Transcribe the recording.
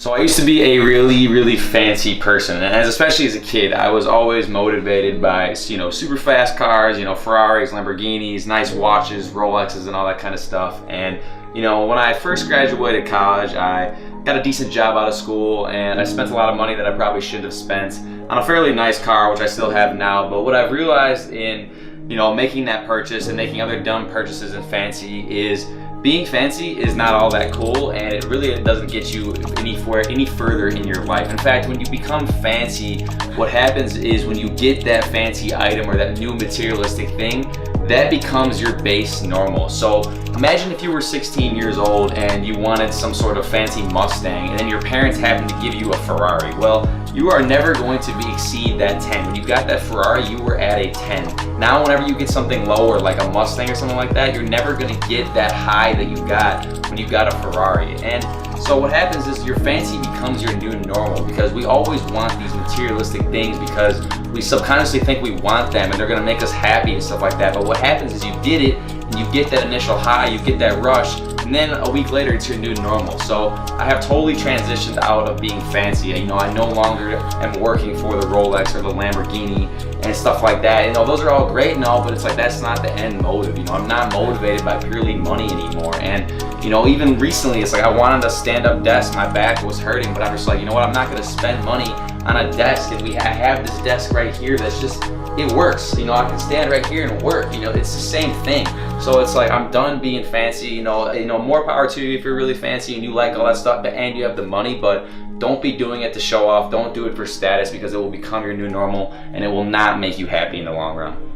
So I used to be a really fancy person, and especially as a kid, I was always motivated by, super fast cars, Ferraris, Lamborghinis, nice watches, Rolexes, and all that kind of stuff. And when I first graduated college, I got a decent job out of school, and I spent a lot of money that I probably shouldn't have spent on a fairly nice car, which I still have now. But what I've realized in making that purchase and making other dumb purchases in fancy is being fancy is not all that cool, and it really doesn't get you any further in your life. In fact, when you become fancy, what happens is when you get that fancy item or that new materialistic thing, that becomes your base normal. So imagine if you were 16 years old and you wanted some sort of fancy Mustang, and then your parents happened to give you a Ferrari. Well, you are never going to exceed that 10. When you got that Ferrari, you were at a 10. Now, whenever you get something lower, like a Mustang or something like that, you're never gonna get that high that you got when you got a Ferrari. And so what happens is your fancy becomes your new normal, because we always want these materialistic things because we subconsciously think we want them and they're gonna make us happy and stuff like that. But what happens is you get it and you get that initial high, you get that rush, and then a week later it's your new normal. So I have totally transitioned out of being fancy. I no longer am working for the Rolex or the Lamborghini and stuff like that. Those are all great and all, but it's like that's not the end motive. I'm not motivated by purely money anymore. And even recently, it's like I wanted a stand-up desk. My back was hurting, but I'm just like, I'm not gonna spend money on a desk. And I have this desk right here that's just, it works. I can stand right here and work. It's the same thing. So it's like I'm done being fancy. More power to you if you're really fancy and you like all that stuff, and you have the money. But don't be doing it to show off. Don't do it for status, because it will become your new normal and it will not make you happy in the long run.